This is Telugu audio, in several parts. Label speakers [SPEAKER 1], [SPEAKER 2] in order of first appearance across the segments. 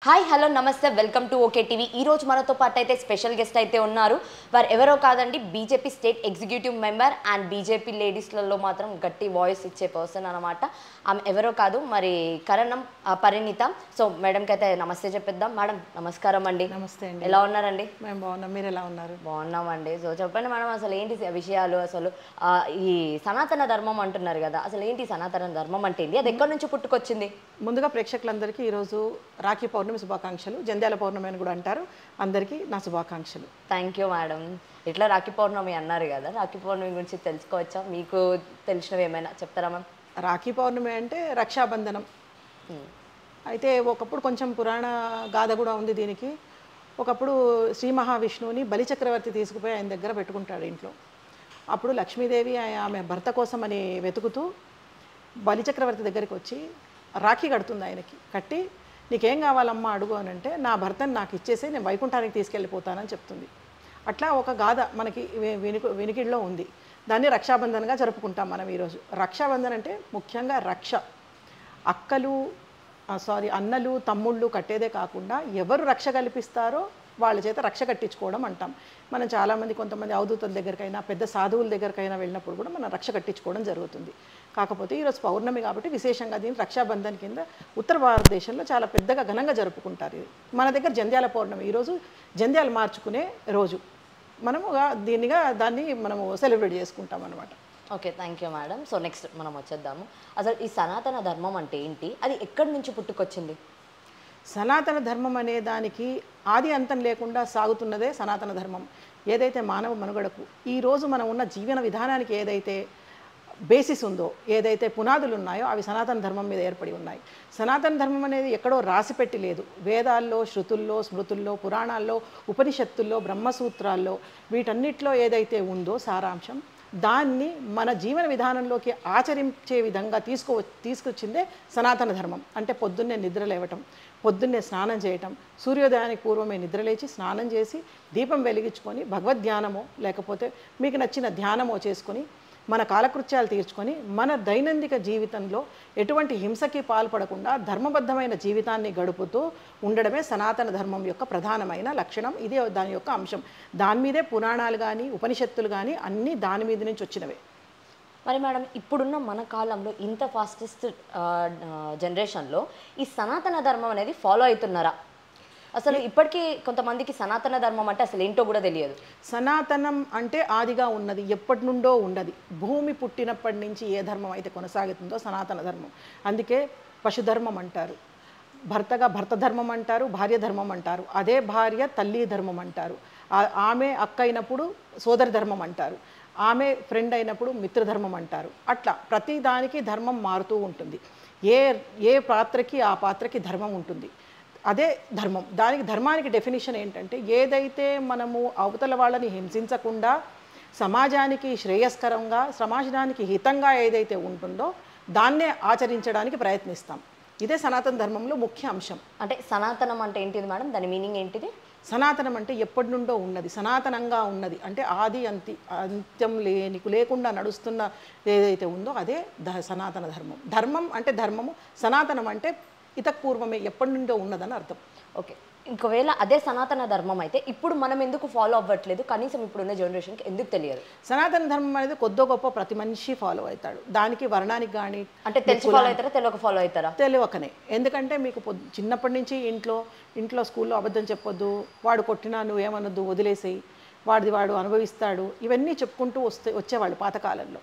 [SPEAKER 1] హాయ్ హలో నమస్తే వెల్కమ్ టు ఓకే టీవీ ఈ రోజు మనతో పాటు అయితే స్పెషల్ గెస్ట్ అయితే ఉన్నారు. వారు ఎవరో కాదండి, BJP state executive member and BJP లేడీస్లలో మాత్రం గట్టి వాయిస్ ఇచ్చే పర్సన్ అనమాట. ఆమె ఎవరో కాదు, మరి కరణం పరిణీత. సో మేడంకి అయితే నమస్తే చెప్పేద్దాం. మేడం నమస్కారం అండి.
[SPEAKER 2] నమస్తే అండి.
[SPEAKER 1] ఎలా ఉన్నారండి?
[SPEAKER 2] మేము బాగున్నాం, మీరు ఎలా ఉన్నారు?
[SPEAKER 1] బాగున్నామండి. సో చెప్పండి మేడం, అసలు ఏంటి విషయాలు? అసలు ఈ సనాతన ధర్మం అంటున్నారు కదా, అసలు ఏంటి సనాతన ధర్మం అంటే ఏంటి? అది ఎక్కడి నుంచి పుట్టుకొచ్చింది?
[SPEAKER 2] ముందుగా ప్రేక్షకులందరికీ ఈరోజు రాఖీ పౌర్ణమి శుభాకాంక్షలు. జంధ్యాల పౌర్ణమి అని కూడా అంటారు. అందరికీ నా శుభాకాంక్షలు.
[SPEAKER 1] Thank you madam. ఇట్లా రాఖీ పౌర్ణమి అన్నారు కదా, రాఖీ పౌర్ణమి గురించి తెలుసుకోవచ్చా? మీకు తెలిసినవి ఏమైనా చెప్తారా మ్యామ్?
[SPEAKER 2] రాఖీ పౌర్ణమి అంటే రక్షాబంధనం. అయితే ఒకప్పుడు కొంచెం పురాణ గాథ కూడా ఉంది దీనికి. ఒకప్పుడు శ్రీ మహావిష్ణువుని బలిచక్రవర్తి తీసుకుపోయి ఆయన దగ్గర పెట్టుకుంటాడు ఇంట్లో. అప్పుడు లక్ష్మీదేవి ఆమె భర్త కోసం అని వెతుకుతూ బలిచక్రవర్తి దగ్గరికి వచ్చి రాఖీ కడుతుంది ఆయనకి. కట్టి నీకేం కావాలమ్మా అడుగు అని అంటే, నా భర్తను నాకు ఇచ్చేసి నేను వైకుంఠానికి తీసుకెళ్ళిపోతానని చెప్తుంది. అట్లా ఒక గాథ మనకి వినికిడిలో ఉంది. దాన్ని రక్షాబంధన్గా జరుపుకుంటాం మనం ఈరోజు. రక్షాబంధన్ అంటే ముఖ్యంగా రక్ష. అన్నలు తమ్ముళ్ళు కట్టేదే కాకుండా ఎవరు రక్ష కల్పిస్తారో వాళ్ళ చేత రక్ష కట్టించుకోవడం అంటాం. మనం చాలామంది కొంతమంది అవధూతుల దగ్గరికైనా పెద్ద సాధువుల దగ్గరికైనా వెళ్ళినప్పుడు కూడా మనం రక్ష కట్టించుకోవడం జరుగుతుంది. కాకపోతే ఈరోజు పౌర్ణమి కాబట్టి విశేషంగా దీన్ని రక్షాబంధన్ కింద ఉత్తర భారతదేశంలో చాలా పెద్దగా ఘనంగా జరుపుకుంటారు. ఇది మన దగ్గర జంధ్యాల పౌర్ణమి, ఈరోజు జంధ్యాలు మార్చుకునే రోజు. దాన్ని మనము సెలబ్రేట్ చేసుకుంటాం అనమాట.
[SPEAKER 1] Okay, thank you madam. So next మనం వచ్చేద్దాము. అసలు ఈ సనాతన ధర్మం అంటే ఏంటి? అది ఎక్కడి నుంచి పుట్టుకొచ్చింది?
[SPEAKER 2] సనాతన ధర్మం అనే దానికి ఆది అంతం లేకుండా సాగుతున్నదే సనాతన ధర్మం. ఏదైతే మానవ మనుగడకు ఈరోజు మనం ఉన్న జీవన విధానానికి ఏదైతే బేసిస్ ఉందో, ఏదైతే పునాదులు ఉన్నాయో అవి సనాతన ధర్మం మీద ఏర్పడి ఉన్నాయి. సనాతన ధర్మం అనేది ఎక్కడో రాసిపెట్టి లేదు. వేదాల్లో, శృతుల్లో, స్మృతుల్లో, పురాణాల్లో, ఉపనిషత్తుల్లో, బ్రహ్మసూత్రాల్లో, వీటన్నిటిలో ఏదైతే ఉందో సారాంశం, దాన్ని మన జీవన విధానంలోకి ఆచరించే విధంగా తీసుకొచ్చిందే సనాతన ధర్మం. అంటే పొద్దున్నే నిద్ర లేవటం, పొద్దున్నే స్నానం చేయటం, సూర్యోదయానికి పూర్వమే నిద్రలేచి స్నానం చేసి దీపం వెలిగించుకొని భగవద్ధ్యానమో లేకపోతే మీకు నచ్చిన ధ్యానమో చేసుకొని మన కాలకృత్యాలు తీర్చుకొని మన దైనందిక జీవితంలో ఎటువంటి హింసకి పాల్పడకుండా ధర్మబద్ధమైన జీవితాన్ని గడుపుతూ ఉండడమే సనాతన ధర్మం యొక్క ప్రధానమైన లక్షణం. ఇదే దాని యొక్క అంశం. దాని మీదే పురాణాలు కానీ ఉపనిషత్తులు కానీ అన్నీ దాని మీద నుంచి వచ్చినవే.
[SPEAKER 1] మరి మేడం, ఇప్పుడున్న మన కాలంలో ఇంత ఫాస్టెస్ట్ జనరేషన్లో ఈ సనాతన ధర్మం అనేది ఫాలో అవుతున్నారా? అసలు ఇప్పటికీ కొంతమందికి సనాతన ధర్మం అంటే అసలు ఏంటో కూడా తెలియదు.
[SPEAKER 2] సనాతనం అంటే ఆదిగా ఉన్నది, ఎప్పటి నుండో ఉన్నది. భూమి పుట్టినప్పటి నుంచి ఏ ధర్మం అయితే కొనసాగుతుందో సనాతన ధర్మం. అందుకే పశుధర్మం అంటారు, భర్త ధర్మం అంటారు, భార్య ధర్మం అంటారు, అదే భార్య తల్లి ధర్మం అంటారు, ఆమె అక్క అయినప్పుడు సోదరి ధర్మం అంటారు, ఆమె ఫ్రెండ్ అయినప్పుడు మిత్రధర్మం అంటారు. అట్లా ప్రతి దానికి ధర్మం మారుతూ ఉంటుంది. ఏ పాత్రకి ఆ పాత్రకి ధర్మం ఉంటుంది. అదే ధర్మం. ధర్మానికి డెఫినేషన్ ఏంటంటే, ఏదైతే మనము అవతల వాళ్ళని హింసించకుండా సమాజానికి శ్రేయస్కరంగా, సమాజానికి హితంగా ఏదైతే ఉంటుందో దాన్నే ఆచరించడానికి ప్రయత్నిస్తాం. ఇదే సనాతన ధర్మంలో ముఖ్య అంశం.
[SPEAKER 1] అంటే సనాతనం అంటే ఏంటిది మేడం? దాని మీనింగ్ ఏంటిది?
[SPEAKER 2] సనాతనం అంటే ఎప్పటి నుండో ఉన్నది, సనాతనంగా ఉన్నది. అంటే ఆది అంత్యం లేకుండా నడుస్తున్న ఏదైతే ఉందో అదే సనాతన ధర్మం. ధర్మం అంటే ధర్మము, సనాతనం అంటే ఇతపూర్వమే ఎప్పటి నుండో ఉన్నదని అర్థం.
[SPEAKER 1] ఓకే, ఒకవేళ అదే సనాతన ధర్మం అయితే ఇప్పుడు మనం ఎందుకు ఫాలో అవ్వట్లేదు? కనీసం ఇప్పుడున్న జనరేషన్కి ఎందుకు తెలియదు?
[SPEAKER 2] సనాతన ధర్మం అనేది కొద్దో గొప్ప ప్రతి మనిషి ఫాలో అవుతాడు. దానికి వర్ణానికి కానీ
[SPEAKER 1] అంటే తెలిసి ఫాలో అవుతారా, తెలియక ఫాలో అవుతారా?
[SPEAKER 2] తెలియకనే. ఎందుకంటే మీకు చిన్నప్పటి నుంచి ఇంట్లో స్కూల్లో అబద్ధం చెప్పొద్దు, వాడు కొట్టినా నువ్వేమనొద్దు, వదిలేసేయి, వాడు అనుభవిస్తాడు, ఇవన్నీ చెప్పుకుంటూ వచ్చేవాళ్ళు పాతకాలంలో.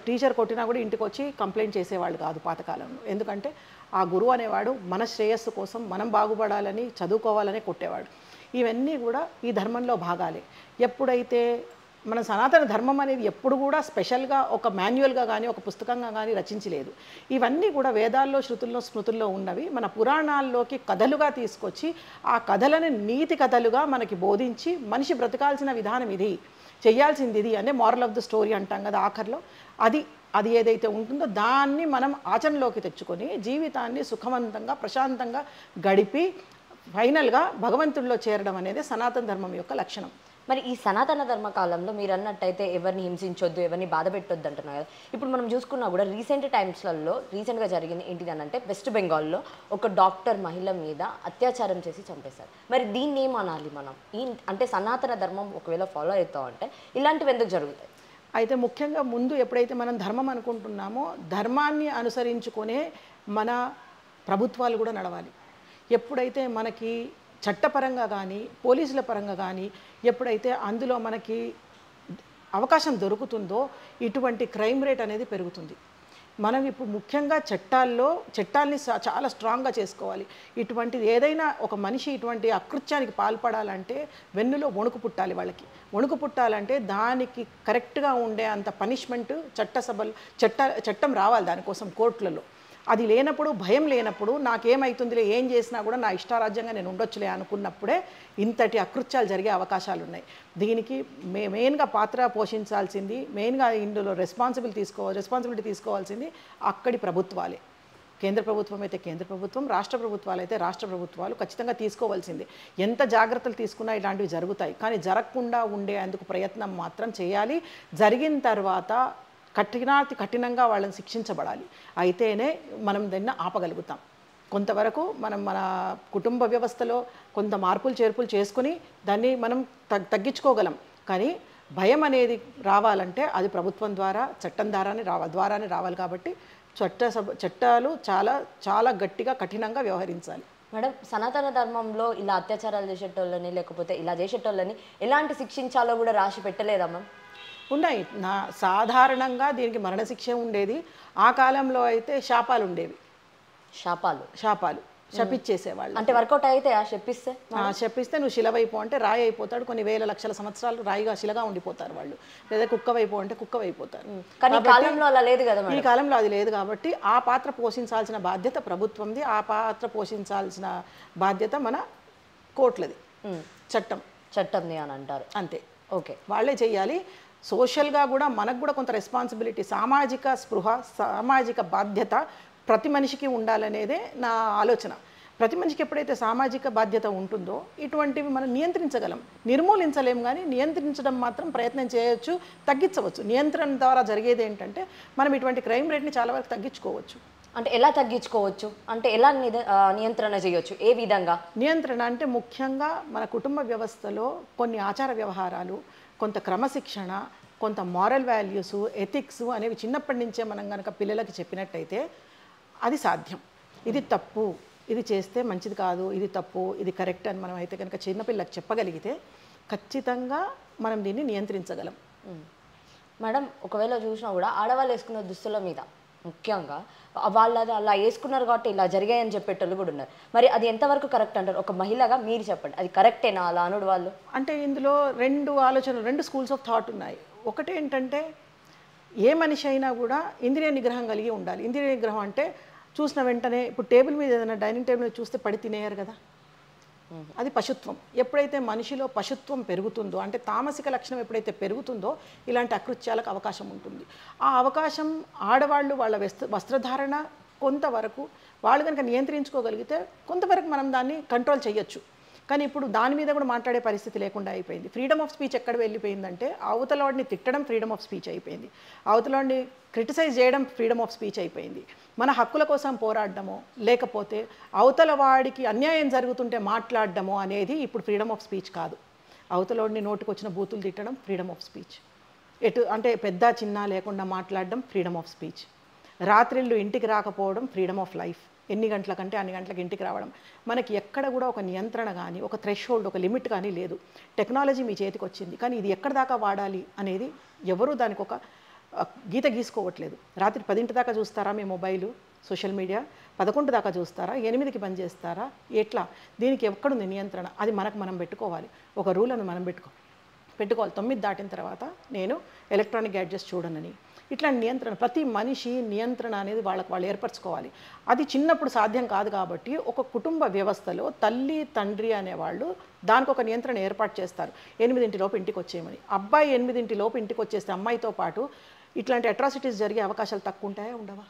[SPEAKER 2] టీచర్ కొట్టినా కూడా ఇంటికి వచ్చి కంప్లైంట్ చేసేవాళ్ళు కాదు పాతకాలంలో. ఎందుకంటే ఆ గురువు అనేవాడు మన శ్రేయస్సు కోసం, మనం బాగుపడాలని, చదువుకోవాలని కొట్టేవాడు. ఇవన్నీ కూడా ఈ ధర్మంలో భాగాలే. ఎప్పుడైతే మన సనాతన ధర్మం అనేది ఎప్పుడు కూడా స్పెషల్గా ఒక మాన్యువల్గా కానీ ఒక పుస్తకంగా కానీ రచించలేదు. ఇవన్నీ కూడా వేదాల్లో, శృతుల్లో, స్మృతుల్లో ఉన్నవి మన పురాణాల్లోకి కథలుగా తీసుకొచ్చి ఆ కథలని నీతి కథలుగా మనకి బోధించి మనిషి బ్రతకాల్సిన విధానం ఇది, చేయాల్సింది ఇది అనే మారల్ ఆఫ్ ద స్టోరీ అంటాం కదా ఆఖర్లో. అది ఏదైతే ఉంటుందో దాన్ని మనం ఆచరణలోకి తెచ్చుకొని జీవితాన్ని సుఖవంతంగా, ప్రశాంతంగా గడిపి ఫైనల్గా భగవంతుడిలో చేరడం అనేది సనాతన ధర్మం యొక్క లక్షణం.
[SPEAKER 1] మరి ఈ సనాతన ధర్మ కాలంలో మీరు అన్నట్టయితే ఎవరిని హింసించొద్దు, ఎవరిని బాధ పెట్టొద్దు అంటున్నారు కదా. ఇప్పుడు మనం చూసుకున్నా కూడా రీసెంట్గా జరిగింది ఏంటిది అని అంటే వెస్ట్ బెంగాల్లో ఒక డాక్టర్ మహిళ మీద అత్యాచారం చేసి చంపేశారు. మరి దీన్ని ఏమనాలి మనం? అంటే సనాతన ధర్మం ఒకవేళ ఫాలో అవుతాం అంటే ఇలాంటివి ఎందుకు జరుగుతాయి?
[SPEAKER 2] అయితే ముఖ్యంగా ముందు ఎప్పుడైతే మనం ధర్మం అనుకుంటున్నామో ధర్మాన్ని అనుసరించుకునే మన ప్రభుత్వాలు కూడా నడవాలి. ఎప్పుడైతే మనకి చట్టపరంగా కానీ పోలీసుల పరంగా కానీ ఎప్పుడైతే అందులో మనకి అవకాశం దొరుకుతుందో ఇటువంటి క్రైమ్ రేట్ అనేది పెరుగుతుంది. మనం ఇప్పుడు ముఖ్యంగా చట్టాల్ని చాలా స్ట్రాంగ్గా చేసుకోవాలి. ఇటువంటిది ఏదైనా ఒక మనిషి ఇటువంటి అకృత్యానికి పాల్పడాలంటే వెన్నులో వణుకు పుట్టాలి. వాళ్ళకి వణుకు పుట్టాలంటే దానికి కరెక్ట్గా ఉండే అంత పనిష్మెంట్ చట్టం రావాలి దానికోసం కోర్టులలో. అది లేనప్పుడు, భయం లేనప్పుడు, నాకేమవుతుందిలే, ఏం చేసినా కూడా నా ఇష్టారాజ్యంగా నేను ఉండొచ్చులే అనుకున్నప్పుడే ఇంతటి అకృత్యాలు జరిగే అవకాశాలు ఉన్నాయి. దీనికి మెయిన్గా పాత్ర పోషించాల్సింది, మెయిన్గా ఇందులో రెస్పాన్సిబిలిటీ తీసుకోవాల్సింది అక్కడి ప్రభుత్వాలే. కేంద్ర ప్రభుత్వం అయితే కేంద్ర ప్రభుత్వం, రాష్ట్ర ప్రభుత్వాలు అయితే రాష్ట్ర ప్రభుత్వాలు ఖచ్చితంగా తీసుకోవాల్సిందే. ఎంత జాగ్రత్తలు తీసుకున్నా ఇలాంటివి జరుగుతాయి, కానీ జరగకుండా ఉండేందుకు ప్రయత్నం మాత్రం చేయాలి. జరిగిన తర్వాత కఠినంగా వాళ్ళని శిక్షించబడాలి. అయితేనే మనం దాన్ని ఆపగలుగుతాం. కొంతవరకు మనం మన కుటుంబ వ్యవస్థలో కొంత మార్పులు చేర్పులు చేసుకుని దాన్ని మనం తగ్గించుకోగలం. కానీ భయం అనేది రావాలంటే అది ప్రభుత్వం ద్వారా, చట్టం ద్వారానే రావాలి. కాబట్టి చట్టాలు చాలా చాలా గట్టిగా కఠినంగా వ్యవహరించాలి.
[SPEAKER 1] మేడం, సనాతన ధర్మంలో ఇలా అత్యాచారాలు చేసేటోళ్ళని లేకపోతే ఇలా చేసేటోళ్ళని ఎలాంటి శిక్షించాలో కూడా రాసి పెట్టలేదా మ్యామ్?
[SPEAKER 2] ఉన్నాయి. సాధారణంగా దీనికి మరణశిక్ష ఉండేది. ఆ కాలంలో అయితే శాపాలు ఉండేవి. శాపాలు శపిచ్చేసేవాళ్ళు.
[SPEAKER 1] అంటే వర్కౌట్ అయితే
[SPEAKER 2] శపిస్తే నువ్వు శిలవైపో అంటే రాయి అయిపోతాడు. కొన్ని వేల లక్షల సంవత్సరాలు రాయిగా శిలగా ఉండిపోతారు వాళ్ళు. లేదా కుక్కవైపో అంటే కుక్కవైపోతారు.
[SPEAKER 1] కానీ ఈ కాలంలో అలా లేదు కదా.
[SPEAKER 2] ఈ కాలంలో అది లేదు కాబట్టి ఆ పాత్ర పోషించాల్సిన బాధ్యత ప్రభుత్వంది. ఆ పాత్ర పోషించాల్సిన బాధ్యత మన కోర్టులది. చట్టంది
[SPEAKER 1] అని అంటారు.
[SPEAKER 2] అంతే.
[SPEAKER 1] ఓకే,
[SPEAKER 2] వాళ్ళే చెయ్యాలి. సోషల్గా కూడా మనకు కూడా కొంత రెస్పాన్సిబిలిటీ, సామాజిక స్పృహ, సామాజిక బాధ్యత ప్రతి మనిషికి ఉండాలనేదే నా ఆలోచన. ప్రతి మనిషికి ఎప్పుడైతే సామాజిక బాధ్యత ఉంటుందో ఇటువంటివి మనం నియంత్రించగలం. నిర్మూలించలేం, కానీ నియంత్రించడం మాత్రం ప్రయత్నం చేయొచ్చు, తగ్గించవచ్చు. నియంత్రణ ద్వారా జరిగేది ఏంటంటే మనం ఇటువంటి క్రైమ్ రేట్ని చాలా వరకు తగ్గించుకోవచ్చు.
[SPEAKER 1] అంటే ఎలా తగ్గించుకోవచ్చు? అంటే ఎలా నియంత్రణ చేయొచ్చు? ఏ విధంగా
[SPEAKER 2] నియంత్రణ అంటే ముఖ్యంగా మన కుటుంబ వ్యవస్థలో కొన్ని ఆచార వ్యవహారాలు, కొంత క్రమశిక్షణ, కొంత మారల్ వాల్యూస్, ఎథిక్స్ అనేవి చిన్నప్పటి నుంచే మనం కనుక పిల్లలకి చెప్పినట్టయితే అది సాధ్యం. ఇది తప్పు, ఇది చేస్తే మంచిది కాదు, ఇది తప్పు, ఇది కరెక్ట్ అని మనం అయితే కనుక చిన్నపిల్లకి చెప్పగలిగితే ఖచ్చితంగా మనం దీన్ని నియంత్రించగలం.
[SPEAKER 1] మేడం, ఒకవేళ చూసినా కూడా ఆడవాళ్ళు వేసుకున్న దుస్తుల మీద ముఖ్యంగా వాళ్ళు అలా వేసుకున్నారు కాబట్టి ఇలా జరిగాయని చెప్పేటోళ్ళు కూడా ఉన్నారు. మరి అది ఎంతవరకు కరెక్ట్ అంటారు? ఒక మహిళగా మీరు చెప్పండి, అది కరెక్టేనా అలా అనుడు వాళ్ళు?
[SPEAKER 2] అంటే ఇందులో రెండు స్కూల్స్ ఆఫ్ థాట్ ఉన్నాయి. ఒకటి ఏంటంటే ఏ మనిషి అయినా కూడా ఇంద్రియ నిగ్రహం కలిగి ఉండాలి. ఇంద్రియ నిగ్రహం అంటే చూసిన వెంటనే ఇప్పుడు టేబుల్ మీద ఏదైనా డైనింగ్ టేబుల్ మీద చూస్తే పడి తినేయారు కదా, అది పశుత్వం. ఎప్పుడైతే మనిషిలో పశుత్వం పెరుగుతుందో, అంటే తామసిక లక్షణం ఎప్పుడైతే పెరుగుతుందో ఇలాంటి అకృత్యాలకు అవకాశం ఉంటుంది. ఆ అవకాశం ఆడవాళ్ళు వాళ్ళ వస్త్రధారణ కొంతవరకు వాళ్ళు కనుక నియంత్రించుకోగలిగితే కొంతవరకు మనం దాన్ని కంట్రోల్ చేయొచ్చు. కానీ ఇప్పుడు దాని మీద కూడా మాట్లాడే పరిస్థితి లేకుండా అయిపోయింది. ఫ్రీడమ్ ఆఫ్ స్పీచ్ ఎక్కడ వెళ్ళిపోయిందంటే అవతలవాడిని తిట్టడం ఫ్రీడమ్ ఆఫ్ స్పీచ్ అయిపోయింది, అవతలవాడిని క్రిటిసైజ్ చేయడం ఫ్రీడమ్ ఆఫ్ స్పీచ్ అయిపోయింది. మన హక్కుల కోసం పోరాడడమో లేకపోతే అవతల వాడికి అన్యాయం జరుగుతుంటే మాట్లాడడమో అనేది ఇప్పుడు ఫ్రీడమ్ ఆఫ్ స్పీచ్ కాదు. అవతలవాడిని నోటికి వచ్చిన బూతులు తిట్టడం ఫ్రీడమ్ ఆఫ్ స్పీచ్. అంటే పెద్ద చిన్న లేకుండా మాట్లాడడం ఫ్రీడమ్ ఆఫ్ స్పీచ్. రాత్రిళ్ళు ఇంటికి రాకపోవడం ఫ్రీడమ్ ఆఫ్ లైఫ్. ఎన్ని గంటలకంటే అన్ని గంటలకు ఇంటికి రావడం. మనకి ఎక్కడ కూడా ఒక నియంత్రణ కానీ, ఒక థ్రెషోల్డ్, ఒక లిమిట్ కానీ లేదు. టెక్నాలజీ మీ చేతికి వచ్చింది, కానీ ఇది ఎక్కడ దాకా వాడాలి అనేది ఎవరూ దానికి ఒక గీత గీసుకోవట్లేదు. రాత్రి 10 దాకా చూస్తారా మీ మొబైలు, సోషల్ మీడియా? 11 దాకా చూస్తారా? 8కి బంద్ చేస్తారా? ఎట్లా? దీనికి ఎక్కడుంది నియంత్రణ? అది మనం పెట్టుకోవాలి. ఒక రూల్ అని మనం పెట్టుకోవాలి. 9 దాటిన తర్వాత నేను ఎలక్ట్రానిక్ గ్యాడ్జెట్స్ చూడనని. ఇట్లాంటి నియంత్రణ ప్రతి మనిషి నియంత్రణ అనేది వాళ్ళు ఏర్పరచుకోవాలి. అది చిన్నప్పుడు సాధ్యం కాదు కాబట్టి ఒక కుటుంబ వ్యవస్థలో తల్లి తండ్రి అనేవాళ్ళు దానికి ఒక నియంత్రణ ఏర్పాటు చేస్తారు. 8 ఇంటికి వచ్చేయమని. అబ్బాయి 8 ఇంటికి వచ్చేస్తే అమ్మాయితో పాటు ఇట్లాంటి అట్రాసిటీస్ జరిగే అవకాశాలు తక్కువ ఉంటాయా, ఉండవా?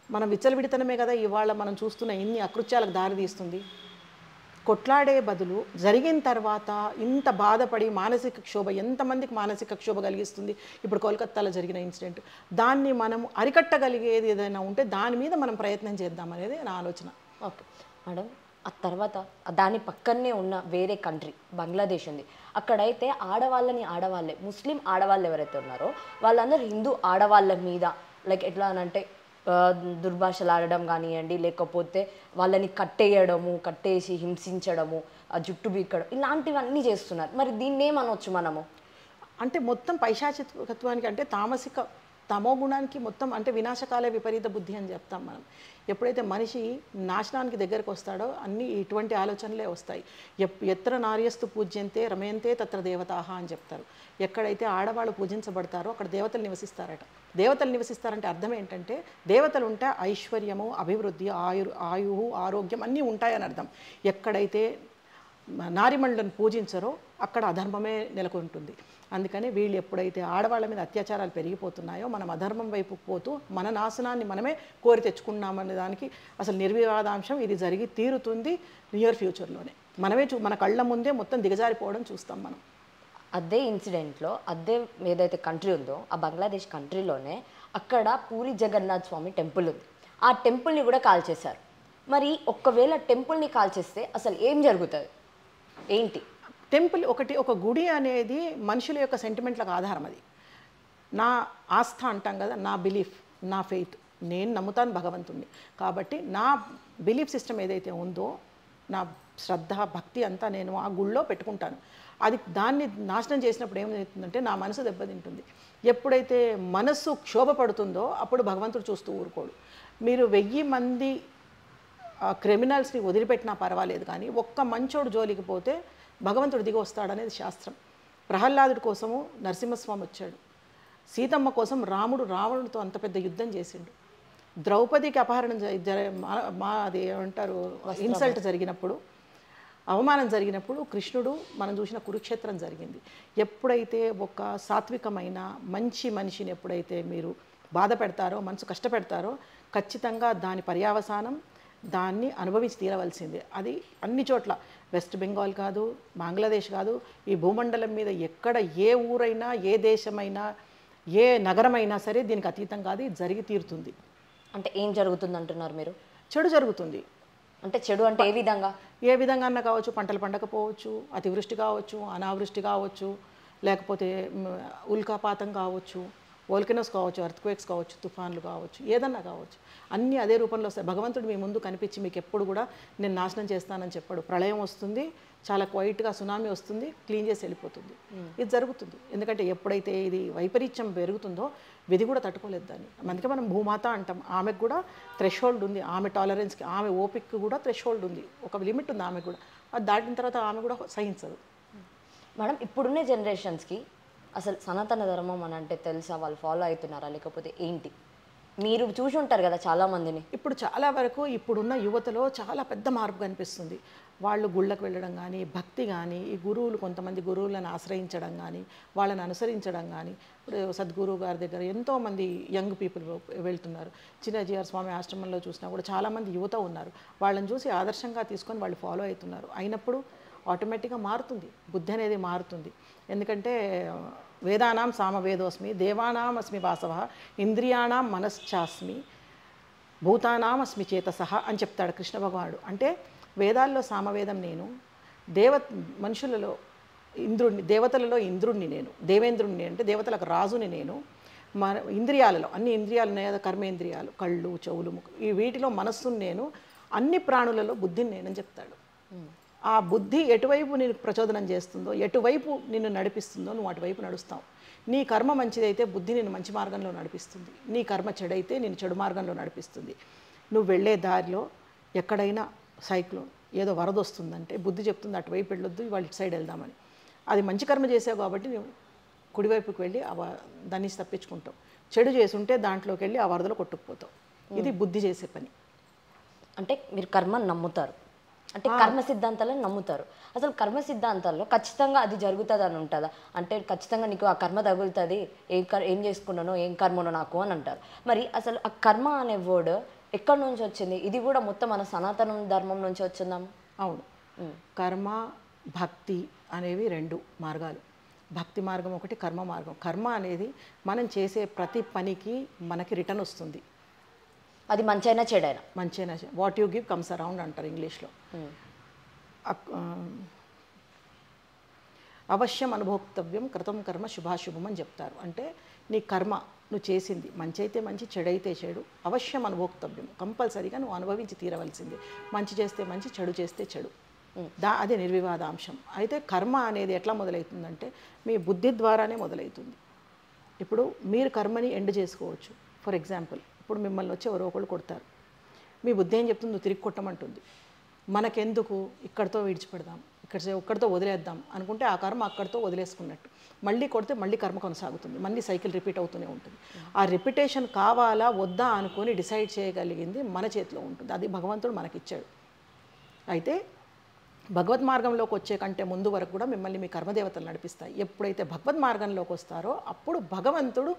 [SPEAKER 2] మనం విచ్చలవిడితనమే కదా ఇవాళ మనం చూస్తున్న ఇన్ని అకృత్యాలకు దారితీస్తుంది. కొట్లాడే బదులు జరిగిన తర్వాత ఇంత బాధపడి మానసిక క్షోభ ఎంతమందికి మానసిక క్షోభ కలిగిస్తుంది. ఇప్పుడు కోల్కత్తాలో జరిగిన ఇన్సిడెంట్, దాన్ని మనం అరికట్టగలిగేది ఏదైనా ఉంటే దాని మీద మనం ప్రయత్నం చేద్దాం అనేది నా ఆలోచన.
[SPEAKER 1] ఓకే మేడం, ఆ తర్వాత దాని పక్కనే ఉన్న వేరే కంట్రీ బంగ్లాదేశ్ ఉంది. అక్కడైతే ఆడవాళ్ళే ముస్లిం ఆడవాళ్ళు ఎవరైతే ఉన్నారో వాళ్ళందరూ హిందూ ఆడవాళ్ళ మీద లైక్ ఎట్లా అనంటే దుర్భాషలు ఆడడం కానివ్వండి, లేకపోతే వాళ్ళని కట్టేసి హింసించడము, ఆ జుట్టు బీక్కడం, ఇలాంటివన్నీ చేస్తున్నారు. మరి దీన్ని ఏమనొచ్చు మనము?
[SPEAKER 2] అంటే మొత్తం పైశాచికత్వానికి అంటే తమో గుణానికి మొత్తం అంటే వినాశకాలే విపరీత బుద్ధి అని చెప్తాం మనం. ఎప్పుడైతే మనిషి నాశనానికి దగ్గరకు వస్తాడో అన్నీ ఇటువంటి ఆలోచనలే వస్తాయి. ఎత్ర నార్యస్తు పూజ్యంతే రమయంతే తత్ర దేవతాహ అని చెప్తారు. ఎక్కడైతే ఆడవాళ్ళు పూజించబడతారో అక్కడ దేవతలు నివసిస్తారట. దేవతలు నివసిస్తారంటే అర్థం ఏంటంటే దేవతలు ఉంటే ఐశ్వర్యము, అభివృద్ధి, ఆయువు, ఆరోగ్యం అన్నీ ఉంటాయని అర్థం. ఎక్కడైతే నారిమణులను పూజించరో అక్కడ అధర్మమే నెలకొంటుంది. అందుకని వీళ్ళు ఎప్పుడైతే ఆడవాళ్ళ మీద అత్యాచారాలు పెరిగిపోతున్నాయో మనం అధర్మం వైపు పోతూ మన నాశనాన్ని మనమే కోరి తెచ్చుకున్నామనే దానికి అసలు నిర్వివాదాంశం ఇది జరిగి తీరుతుంది నియర్ ఫ్యూచర్లోనే. మన కళ్ళ ముందే మొత్తం దిగజారిపోవడం చూస్తాం మనం.
[SPEAKER 1] అదే ఇన్సిడెంట్లో ఏదైతే కంట్రీ ఉందో ఆ బంగ్లాదేశ్ కంట్రీలోనే అక్కడ పూరి జగన్నాథ్ స్వామి టెంపుల్ ఉంది. ఆ టెంపుల్ని కూడా కాల్చేశారు. మరి ఒక్కవేళ టెంపుల్ని కాల్చేస్తే అసలు ఏం జరుగుతుంది ఏంటి?
[SPEAKER 2] టెంపుల్ ఒక గుడి అనేది మనుషుల యొక్క సెంటిమెంట్లకు ఆధారం. అది నా ఆస్థ అంటాం కదా, నా బిలీఫ్, నా ఫెయిత్, నేను నమ్ముతాను భగవంతుణ్ణి. కాబట్టి నా బిలీఫ్ సిస్టమ్ ఏదైతే ఉందో, నా శ్రద్ధ భక్తి అంతా నేను ఆ గుళ్ళో పెట్టుకుంటాను. దాన్ని నాశనం చేసినప్పుడు ఏమవుతుందంటే నా మనసు దెబ్బతింటుంది. ఎప్పుడైతే మనస్సు క్షోభపడుతుందో అప్పుడు భగవంతుడు చూస్తూ ఊరుకోడు. మీరు 1000 మంది క్రిమినల్స్ని వదిలిపెట్టినా పర్వాలేదు, కానీ ఒక్క మంచోడు జోలికి పోతే భగవంతుడు దిగి వస్తాడనేది శాస్త్రం. ప్రహ్లాదుడి కోసము నరసింహస్వామి వచ్చాడు. సీతమ్మ కోసం రాముడు రావణుడితో అంత పెద్ద యుద్ధం చేసిండు. ద్రౌపదికి అపహరణం అది ఏమంటారు ఇన్సల్ట్ జరిగినప్పుడు, అవమానం జరిగినప్పుడు కృష్ణుడు మనం చూసిన కురుక్షేత్రం జరిగింది. ఎప్పుడైతే ఒక సాత్వికమైన మంచి మనిషిని ఎప్పుడైతే మీరు బాధ పెడతారో, మనసు కష్టపెడతారో, ఖచ్చితంగా దాని పర్యావసానం దాన్ని అనుభవించి తీరవలసిందే. అది అన్ని చోట్ల, వెస్ట్ బెంగాల్ కాదు, బంగ్లాదేశ్ కాదు, ఈ భూమండలం మీద ఎక్కడ ఏ ఊరైనా, ఏ దేశమైనా, ఏ నగరమైనా సరే దీనికి అతీతం కాదు, ఇది జరిగి తీరుతుంది.
[SPEAKER 1] అంటే ఏం జరుగుతుంది అంటున్నారు మీరు?
[SPEAKER 2] చెడు జరుగుతుంది.
[SPEAKER 1] అంటే చెడు అంటే ఏ
[SPEAKER 2] విధంగా అన్నా కావచ్చు. పంటలు పండకపోవచ్చు, అతివృష్టి కావచ్చు, అనావృష్టి కావచ్చు, లేకపోతే ఉల్కాపాతం కావచ్చు, వోల్కెనోస్ కావచ్చు, ఎర్త్క్వేక్స్ కావచ్చు, తుఫాన్లు కావచ్చు, ఏదన్నా కావచ్చు. అన్నీ అదే రూపంలో వస్తాయి. భగవంతుడు మీ ముందు కనిపించి మీకు ఎప్పుడు కూడా నేను నాశనం చేస్తానని చెప్పాడు. ప్రళయం వస్తుంది, చాలా క్వైట్గా సునామీ వస్తుంది, క్లీన్ చేసి వెళ్ళిపోతుంది. ఇది జరుగుతుంది. ఎందుకంటే ఎప్పుడైతే ఇది వైపరీత్యం పెరుగుతుందో విధి కూడా తట్టుకోలేదు దాన్ని. అందుకే మనం భూమాత అంటాం. ఆమెకు కూడా థ్రెషోల్డ్ ఉంది. ఆమె టాలరెన్స్కి, ఆమె ఓపికకి కూడా థ్రెషోల్డ్ ఉంది, ఒక లిమిట్ ఉంది ఆమెకు కూడా. అది దాటిన తర్వాత ఆమె కూడా సహించదు.
[SPEAKER 1] మేడం, ఇప్పుడున్న జనరేషన్స్కి అసలు సనాతన ధర్మం అని అంటే తెలుసా? వాళ్ళు ఫాలో అవుతున్నారా లేకపోతే ఏంటి? మీరు చూసి ఉంటారు కదా చాలామందిని.
[SPEAKER 2] ఇప్పుడు చాలా వరకు ఇప్పుడున్న యువతలో చాలా పెద్ద మార్పు కనిపిస్తుంది. వాళ్ళు గుళ్ళకు వెళ్ళడం కానీ, భక్తి కానీ, ఈ కొంతమంది గురువులను ఆశ్రయించడం కానీ, వాళ్ళని అనుసరించడం కానీ. ఇప్పుడు సద్గురు గారి దగ్గర ఎంతోమంది యంగ్ పీపుల్ వెళ్తున్నారు. చిన్నజీఆర్ స్వామి ఆశ్రమంలో చూసినా కూడా చాలామంది యువత ఉన్నారు. వాళ్ళని చూసి ఆదర్శంగా తీసుకొని వాళ్ళు ఫాలో అవుతున్నారు. అయినప్పుడు ఆటోమేటిక్గా మారుతుంది, బుద్ధి అనేది మారుతుంది. ఎందుకంటే వేదానాం సామవేదోస్మి, దేవానాం అస్మి వాసవ, ఇంద్రియాణం మనశ్చాస్మి, భూతానాం అస్మి చేతసహ అని చెప్తాడు కృష్ణ భగవానుడు. అంటే వేదాల్లో సామవేదం నేను, మనుషులలో ఇంద్రుడిని, దేవతలలో ఇంద్రుడిని నేను, దేవేంద్రుడిని అంటే దేవతలకు రాజుని నేను. ఇంద్రియాలలో అన్ని ఇంద్రియాలు ఉన్నాయి కదా, కర్మేంద్రియాలు, కళ్ళు, చెవులు, ముక్కు, ఈ వీటిలో మనస్సుని నేను, అన్ని ప్రాణులలో బుద్ధిని నేనని చెప్తాడు. ఆ బుద్ధి ఎటువైపు నేను ప్రచోదనం చేస్తుందో, ఎటువైపు నిన్ను నడిపిస్తుందో నువ్వు అటువైపు నడుస్తావు. నీ కర్మ మంచిదైతే బుద్ధి నిన్ను మంచి మార్గంలో నడిపిస్తుంది, నీ కర్మ చెడైతే నేను చెడు మార్గంలో నడిపిస్తుంది. నువ్వు వెళ్ళే దారిలో ఎక్కడైనా సైక్లోన్, ఏదో వరద వస్తుందంటే బుద్ధి చెప్తుంది అటువైపు వెళ్ళొద్దు, ఇవాళ ఇటు సైడ్ వెళ్దామని. అది మంచి కర్మ చేసావు కాబట్టి నువ్వు కుడివైపుకి వెళ్ళి దాన్ని తప్పించుకుంటావు. చెడు చేసుంటే దాంట్లోకి వెళ్ళి ఆ వరదలో కొట్టుకుపోతావు. ఇది బుద్ధి చేసే పని.
[SPEAKER 1] అంటే మీరు కర్మను నమ్ముతారు, అంటే కర్మ సిద్ధాంతాలను నమ్ముతారు. అసలు కర్మ సిద్ధాంతాల్లో ఖచ్చితంగా అది జరుగుతుంది అని ఉంటుందా? అంటే ఖచ్చితంగా నీకు ఆ కర్మ తగులుతుంది, ఏం చేసుకున్నానో ఏం కర్మనో నాకు అని అంటారు. మరి అసలు ఆ కర్మ అనే వర్డ్ ఎక్కడి నుంచి వచ్చింది? ఇది కూడా మొత్తం మన సనాతన ధర్మం నుంచి వచ్చిందాము?
[SPEAKER 2] అవును, కర్మ భక్తి అనేవి రెండు మార్గాలు. భక్తి మార్గం ఒకటి, కర్మ మార్గం. కర్మ అనేది మనం చేసే ప్రతి పనికి మనకి రిటర్న్ వస్తుంది.
[SPEAKER 1] అది మంచైనా చెడైనా.
[SPEAKER 2] మంచైనా what you give comes around అంటారు ఇంగ్లీష్లో. అవశ్యం అనుభోక్తవ్యం కృతం కర్మ శుభాశుభం అని చెప్తారు. అంటే నీ కర్మ నువ్వు చేసింది మంచి అయితే మంచి, చెడైతే చెడు, అవశ్యం అనుభోక్తవ్యం, కంపల్సరీగా నువ్వు అనుభవించి తీరవలసింది. మంచి చేస్తే మంచి, చెడు చేస్తే చెడు. అదే నిర్వివాదాంశం. అయితే కర్మ అనేది ఎట్లా మొదలవుతుందంటే మీ బుద్ధి ద్వారానే మొదలవుతుంది. ఇప్పుడు మీరు కర్మని ఎండ్ చేసుకోవచ్చు. ఫర్ ఎగ్జాంపుల్, ఇప్పుడు మిమ్మల్ని వచ్చి ఎవరో ఒకళ్ళు కొడతారు, మీ బుద్ధి ఏం చెప్తుంది? నువ్వు తిరిగి కొట్టమంటుంది. మనకెందుకు, ఇక్కడితో విడిచిపెడదాం, ఒక్కడితో వదిలేద్దాం అనుకుంటే ఆ కర్మ అక్కడితో వదిలేసుకున్నట్టు. మళ్ళీ కొడితే మళ్ళీ కర్మ కొనసాగుతుంది, మళ్ళీ సైకిల్ రిపీట్ అవుతూనే ఉంటుంది. ఆ రిపిటేషన్ కావాలా వద్దా అనుకొని డిసైడ్ చేయగలిగింది మన చేతిలో ఉంటుంది. అది భగవంతుడు మనకిచ్చాడు. అయితే భగవద్ మార్గంలోకి వచ్చే కంటే ముందు వరకు కూడా మిమ్మల్ని మీ కర్మదేవతలు నడిపిస్తాయి. ఎప్పుడైతే భగవద్ మార్గంలోకి వస్తారో అప్పుడు భగవంతుడు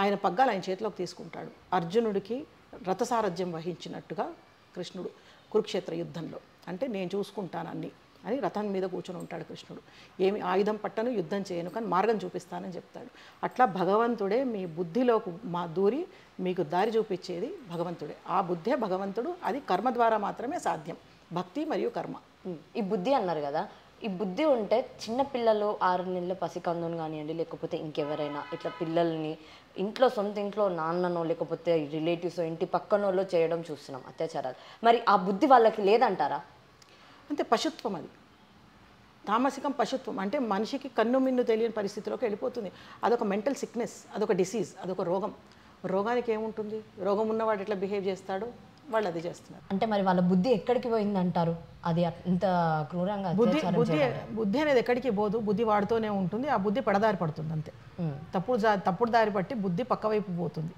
[SPEAKER 2] ఆయన పగ్గాలు ఆయన చేతిలోకి తీసుకుంటాడు. అర్జునుడికి రథసారథ్యం వహించినట్టుగా కృష్ణుడు కురుక్షేత్ర యుద్ధంలో, అంటే నేను చూసుకుంటాను అన్నీ అని రథం మీద కూర్చొని ఉంటాడు కృష్ణుడు. ఏమి ఆయుధం పట్టను, యుద్ధం చేయను, కానీ మార్గం చూపిస్తానని చెప్తాడు. అట్లా భగవంతుడే మీ బుద్ధిలోకి దూరి మీకు దారి చూపించేది భగవంతుడే. ఆ బుద్ధే భగవంతుడు. అది కర్మ ద్వారా మాత్రమే సాధ్యం, భక్తి మరియు కర్మ.
[SPEAKER 1] ఈ బుద్ధి అన్నారు కదా, ఈ బుద్ధి ఉంటే చిన్న పిల్లలు 6 నెలల పసికందుని కానివ్వండి, లేకపోతే ఇంకెవరైనా ఇట్లా పిల్లల్ని ఇంట్లో సొంత ఇంట్లో నాన్ననో లేకపోతే రిలేటివ్స్ ఇంటి పక్కనోళ్ళో చేయడం చూస్తున్నాం అత్యాచారాలు. మరి ఆ బుద్ధి వాళ్ళకి లేదంటారా?
[SPEAKER 2] అంటే పశుత్వం, అది తామసికం, పశుత్వం. అంటే మనిషికి కన్ను మిన్ను తెలియని పరిస్థితిలోకి వెళ్ళిపోతుంది. అదొక మెంటల్ సిక్నెస్, అదొక డిసీజ్, అదొక రోగం. రోగానికి ఏముంటుంది? రోగం ఉన్నవాడు ఎట్లా బిహేవ్ చేస్తాడో వాళ్ళు అది చేస్తున్నారు.
[SPEAKER 1] అంటే మరి వాళ్ళ బుద్ధి ఎక్కడికి పోయింది అంటారు? అది ఇంత క్రూరంగా
[SPEAKER 2] బుద్ధి అనేది ఎక్కడికి పోదు, బుద్ధి వాడుతూనే ఉంటుంది. ఆ బుద్ధి పడదారి పడుతుంది అంతే. తప్పుడు దారి పట్టి బుద్ధి పక్కవైపు పోతుంది.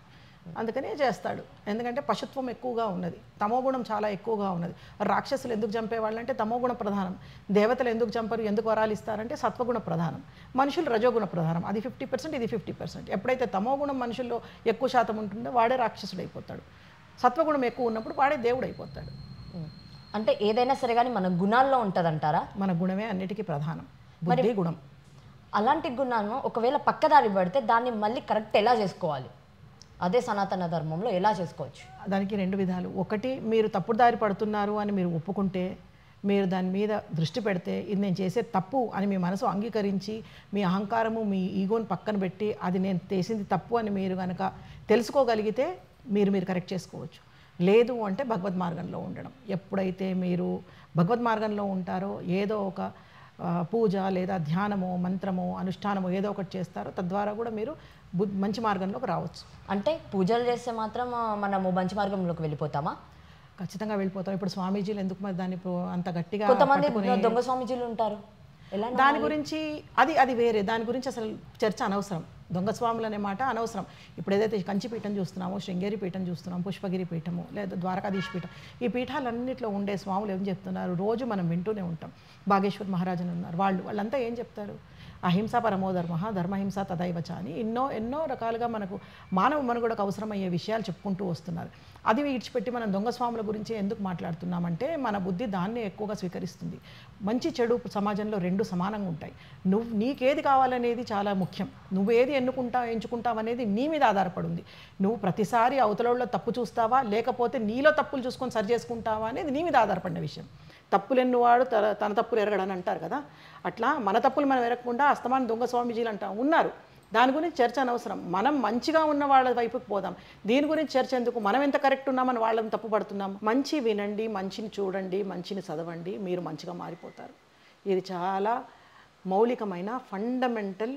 [SPEAKER 2] అందుకనే చేస్తాడు. ఎందుకంటే పశుత్వం ఎక్కువగా ఉన్నది, తమోగుణం చాలా ఎక్కువగా ఉన్నది. రాక్షసులు ఎందుకు చంపేవాళ్ళంటే తమోగుణ ప్రధానం. దేవతలు ఎందుకు చంపరు, ఎందుకు వరాలు ఇస్తారంటే సత్వగుణ ప్రధానం. మనుషులు రజోగుణ ప్రధానం. అది 50%, ఇది 50%. ఎప్పుడైతే తమోగుణం మనుషుల్లో ఎక్కువ శాతం ఉంటుందో వాడే రాక్షసుడు అయిపోతాడు. సత్వగుణం ఎక్కువ ఉన్నప్పుడు వాడే దేవుడు అయిపోతాడు.
[SPEAKER 1] అంటే ఏదైనా సరే కానీ మన గుణాల్లో ఉంటుందంటారా?
[SPEAKER 2] మన గుణమే అన్నిటికీ ప్రధానం, బుద్ధి గుణం.
[SPEAKER 1] అలాంటి గుణాలను ఒకవేళ పక్కదారి పడితే దాన్ని మళ్ళీ కరెక్ట్ ఎలా చేసుకోవాలి? అదే సనాతన ధర్మంలో ఎలా చేసుకోవచ్చు?
[SPEAKER 2] దానికి 2 విధాలు. ఒకటి, మీరు తప్పుడు దారి పడుతున్నారు అని మీరు ఒప్పుకుంటే, మీరు దాని మీద దృష్టి పెడితే, ఇది నేను చేసే తప్పు అని మీ మనసు అంగీకరించి మీ అహంకారము మీ ఈగోని పక్కన పెట్టి అది నేను చేసింది తప్పు అని మీరు కనుక తెలుసుకోగలిగితే మీరు కరెక్ట్ చేసుకోవచ్చు. లేదు అంటే భగవద్ మార్గంలో ఉండడం. ఎప్పుడైతే మీరు భగవద్ మార్గంలో ఉంటారో ఏదో ఒక పూజ లేదా ధ్యానమో మంత్రమో అనుష్ఠానమో ఏదో ఒకటి చేస్తారో తద్వారా కూడా మీరు మంచి మార్గంలోకి రావచ్చు.
[SPEAKER 1] అంటే పూజలు చేస్తే మాత్రం మనము మంచి మార్గంలోకి వెళ్ళిపోతామా?
[SPEAKER 2] ఖచ్చితంగా వెళ్ళిపోతాం. ఇప్పుడు స్వామీజీలు ఎందుకు మరి దాన్ని అంత గట్టిగా,
[SPEAKER 1] కొంతమంది దొంగ స్వామీజీలు ఉంటారు,
[SPEAKER 2] దాని గురించి అది వేరే. దాని గురించి అసలు చర్చ అనవసరం. దొంగ స్వాములు అనే మాట అనవసరం. ఇప్పుడు ఏదైతే కంచిపీఠం చూస్తున్నామో, శృంగేరి పీఠం చూస్తున్నాం, పుష్పగిరి పీఠము లేదా ద్వారకాధీశ పీఠం, ఈ పీఠాలన్నింటిలో ఉండే స్వాములు ఏం చెప్తున్నారు? రోజు మనం వింటూనే ఉంటాం. బాగేశ్వర్ మహారాజులు ఉన్నారు, వాళ్ళంతా ఏం చెప్తారు? అహింస పరమో ధర్మ, ధర్మహింస తదైవచ అని ఎన్నో రకాలుగా మనకు మానవ మనుగడకు అవసరమయ్యే విషయాలు చెప్పుకుంటూ వస్తున్నారు. అది విడిచిపెట్టి మనం దొంగ స్వాముల గురించి ఎందుకు మాట్లాడుతున్నామంటే మన బుద్ధి దాన్నే ఎక్కువగా స్వీకరిస్తుంది. మంచి చెడు సమాజంలో 2 సమానంగా ఉంటాయి. నీకేది కావాలనేది చాలా ముఖ్యం. నువ్వేది ఎంచుకుంటావు అనేది నీ మీద ఆధారపడి ఉంది. నువ్వు ప్రతిసారి అవతలలో తప్పు చూస్తావా, లేకపోతే నీలో తప్పులు చూసుకొని సరి చేసుకుంటావా అనేది నీ మీద ఆధారపడిన విషయం. తప్పులెన్నువాడు తన తప్పులు ఎరగడని అంటారు కదా, అట్లా మన తప్పులు మనం ఎరగకుండా అస్తమానం దొంగ స్వామీజీలు ఉన్నారు. దాని గురించి చర్చ అనవసరం. మనం మంచిగా ఉన్న వాళ్ళ వైపుకి పోదాం. దీని గురించి చర్చ ఎందుకు? మనం ఎంత కరెక్ట్ ఉన్నామని వాళ్ళని తప్పు పడుతున్నాం. మంచి వినండి, మంచిని చూడండి, మంచిని చదవండి, మీరు మంచిగా మారిపోతారు. ఇది చాలా మౌలికమైన ఫండమెంటల్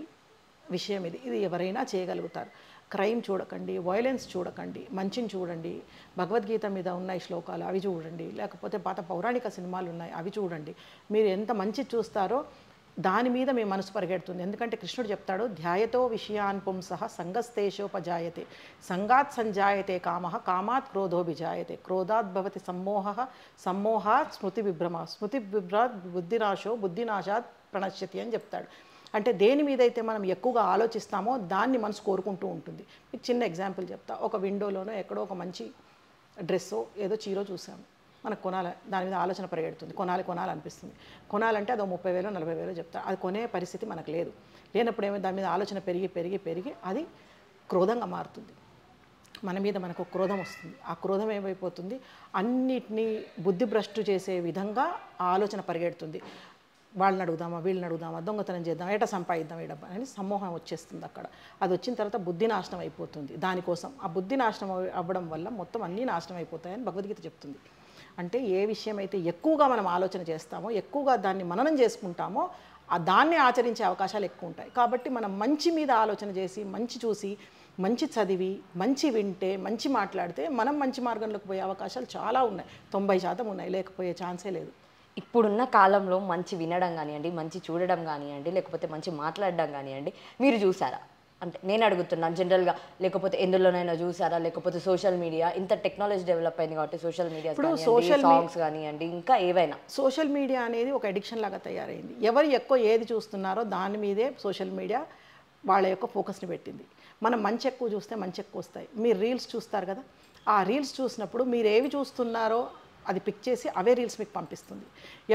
[SPEAKER 2] విషయం. ఇది ఎవరైనా చేయగలుగుతారు. క్రైమ్ చూడకండి, వైలెన్స్ చూడకండి, మంచిని చూడండి. భగవద్గీత మీద ఉన్నాయి శ్లోకాలు, అవి చూడండి. లేకపోతే పాత పౌరాణిక సినిమాలు ఉన్నాయి, అవి చూడండి. మీరు ఎంత మంచి చూస్తారో దాని మీద మీ మనసు పరిగెడుతుంది. ఎందుకంటే కృష్ణుడు చెప్తాడు, ధ్యాయతో విషయాన్ పుంసః సంగస్తేషోపజాయతే, సంగాత్ సంజాయతే కామః, కామాత్ క్రోధో విజాయతే, క్రోధాత్ భవతి సమ్మోహః, సమ్మోహాత్ స్మృతి విభ్రమ, స్మృతి విభ్రాత్ బుద్ధినాశో, బుద్ధినాశాత్ ప్రణశ్యతి అని చెప్తాడు. అంటే దేని మీద అయితే మనం ఎక్కువగా ఆలోచిస్తామో దాన్ని మనసు కోరుకుంటూ ఉంటుంది. మీకు చిన్న ఎగ్జాంపుల్ చెప్తా. ఒక విండోలోనో ఎక్కడో ఒక మంచి డ్రెస్సో ఏదో చీరో చూసాము, మనకు కొనాలి, దాని మీద ఆలోచన పరిగెడుతుంది, కొనాలనిపిస్తుంది. కొనాలంటే అదో 30,000 40,000 చెప్తారు. అది కొనే పరిస్థితి మనకు లేదు. లేనప్పుడు ఏమో దాని మీద ఆలోచన పెరిగి అది క్రోధంగా మారుతుంది. మన మీద మనకు క్రోధం వస్తుంది. ఆ క్రోధం ఏమైపోతుంది, అన్నిటినీ బుద్ధిభ్రష్టు చేసే విధంగా ఆ ఆలోచన పరిగెడుతుంది. వాళ్ళని అడుగుదామా, వీళ్ళని అడుగుదామా, దొంగతనం చేద్దాం, ఎట సంపాదిద్దాం ఈ డబ్బా అని సమ్మోహం వచ్చేస్తుంది అక్కడ. అది వచ్చిన తర్వాత బుద్ధి నాశనం అయిపోతుంది. దానికోసం ఆ బుద్ధి నాశనం అవ్వడం వల్ల మొత్తం అన్నీ నాశనం అయిపోతాయని భగవద్గీత చెప్తుంది. అంటే ఏ విషయం అయితే ఎక్కువగా మనం ఆలోచన చేస్తామో, ఎక్కువగా దాన్ని మననం చేసుకుంటామో, దాన్ని ఆచరించే అవకాశాలు ఎక్కువ ఉంటాయి. కాబట్టి మనం మంచి మీద ఆలోచన చేసి, మంచి చూసి, మంచి చదివి, మంచి వింటే, మంచి మాట్లాడితే మనం మంచి మార్గంలోకి పోయే అవకాశాలు చాలా ఉన్నాయి. 90% ఉన్నాయి, లేకపోయే ఛాన్సే లేదు.
[SPEAKER 1] ఇప్పుడున్న కాలంలో మంచి వినడం కానివ్వండి, మంచి చూడడం కానివ్వండి, లేకపోతే మంచి మాట్లాడడం కానివ్వండి, మీరు చూసారా? అంటే నేను అడుగుతున్నాను జనరల్గా, లేకపోతే ఎందులోనైనా చూసారా? లేకపోతే సోషల్ మీడియా ఇంత టెక్నాలజీ డెవలప్ అయింది కాబట్టి సోషల్ మీడియా సాంగ్స్ కానివ్వండి, ఇంకా ఏవైనా
[SPEAKER 2] సోషల్ మీడియా అనేది ఒక అడిక్షన్ లాగా తయారైంది. ఎవరు ఎక్కువ ఏది చూస్తున్నారో దాని మీదే సోషల్ మీడియా వాళ్ళ యొక్క ఫోకస్ని పెట్టింది. మనం మంచి ఎక్కువ చూస్తే మంచి ఎక్కువ వస్తాయి. మీరు రీల్స్ చూస్తారు కదా, ఆ రీల్స్ చూసినప్పుడు మీరు ఏవి చూస్తున్నారో అది పిక్ చేసి అవే రీల్స్ మీకు పంపిస్తుంది.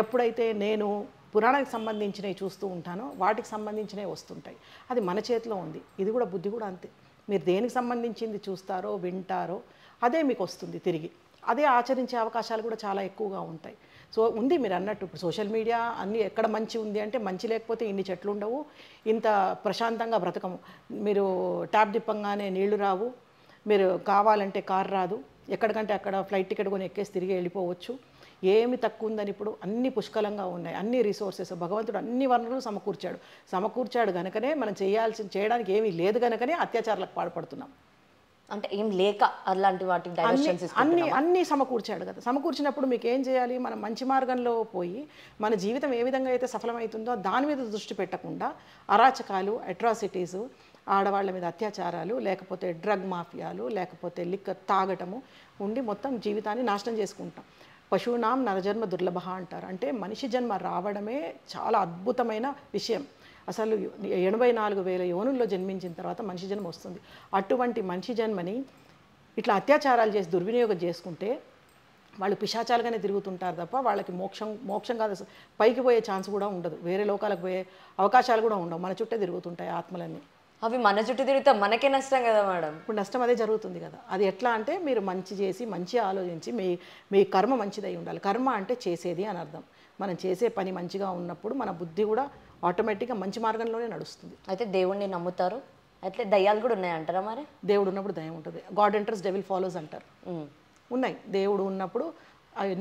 [SPEAKER 2] ఎప్పుడైతే నేను పురాణానికి సంబంధించినవి చూస్తూ ఉంటానో వాటికి సంబంధించినవి వస్తుంటాయి. అది మన చేతిలో ఉంది. ఇది కూడా బుద్ధి కూడా అంతే. మీరు దేనికి సంబంధించింది చూస్తారో వింటారో అదే మీకు వస్తుంది తిరిగి. అదే ఆచరించే అవకాశాలు కూడా చాలా ఎక్కువగా ఉంటాయి. సో ఉంది మీరు అన్నట్టు ఇప్పుడు సోషల్ మీడియా అన్నీ ఎక్కడ మంచి ఉంది అంటే, మంచి లేకపోతే ఇన్ని చెట్లు ఉండవు, ఇంత ప్రశాంతంగా బ్రతకము. మీరు ట్యాప్ తిప్పంగానే నీళ్లు రావు, మీరు కావాలంటే కారు రాదు, ఎక్కడికంటే అక్కడ ఫ్లైట్ టికెట్ కొని ఎక్కేసి తిరిగి వెళ్ళిపోవచ్చు. ఏమి తక్కువ ఉందని ఇప్పుడు అన్ని పుష్కలంగా ఉన్నాయి. అన్ని రిసోర్సెస్ భగవంతుడు అన్ని వనరులు సమకూర్చాడు కనుకనే మనం చేయడానికి ఏమీ లేదు కనుకనే అత్యాచారాలకు పాల్పడుతున్నాం.
[SPEAKER 1] అంటే ఏం లేక అలాంటి వాటికి డైరెక్షన్స్
[SPEAKER 2] అన్నీ సమకూర్చాడు కదా. సమకూర్చినప్పుడు మీకు ఏం చేయాలి, మనం మంచి మార్గంలో పోయి మన జీవితం ఏ విధంగా అయితే సఫలమవుతుందో దాని మీద దృష్టి పెట్టకుండా అరాచకాలు, అట్రాసిటీసు, ఆడవాళ్ళ మీద అత్యాచారాలు, లేకపోతే డ్రగ్ మాఫియాలు, లేకపోతే లిక్కర్ తాగటము ఉండి మొత్తం జీవితాన్ని నాశనం చేసుకుంటాం. పశువునాం నరజన్మ దుర్లభ అంటారు. అంటే మనిషి జన్మ రావడమే చాలా అద్భుతమైన విషయం. అసలు 84,000 యోనుల్లో జన్మించిన తర్వాత మనిషి జన్మ వస్తుంది. అటువంటి మనిషి జన్మని ఇట్లా అత్యాచారాలు చేసి దుర్వినియోగం చేసుకుంటే వాళ్ళు పిశాచాలుగానే తిరుగుతుంటారు తప్ప వాళ్ళకి మోక్షం కాదు, పైకి పోయే ఛాన్స్ కూడా ఉండదు, వేరే లోకాలకు పోయే అవకాశాలు కూడా ఉండవు. మన చుట్టే తిరుగుతుంటాయి ఆత్మలన్నీ.
[SPEAKER 1] అవి మన చుట్టూ తిరిగితే మనకే నష్టం కదా మేడం.
[SPEAKER 2] ఇప్పుడు నష్టం అదే జరుగుతుంది కదా. అది ఎట్లా అంటే మీరు మంచి చేసి మంచి ఆలోచించి మీ కర్మ మంచిదై ఉండాలి. కర్మ అంటే చేసేది అని అర్థం. మనం చేసే పని మంచిగా ఉన్నప్పుడు మన బుద్ధి కూడా ఆటోమేటిక్గా మంచి మార్గంలోనే నడుస్తుంది.
[SPEAKER 1] అయితే దేవుణ్ణి నమ్ముతారు, అయితే దయ్యాలు కూడా ఉన్నాయంటారా? మరి
[SPEAKER 2] దేవుడు ఉన్నప్పుడు దయ్యం ఉంటుంది. గాడ్ ఎంటర్స్ డెవిల్ ఫాలోస్ అంటారు. ఉన్నాయి. దేవుడు ఉన్నప్పుడు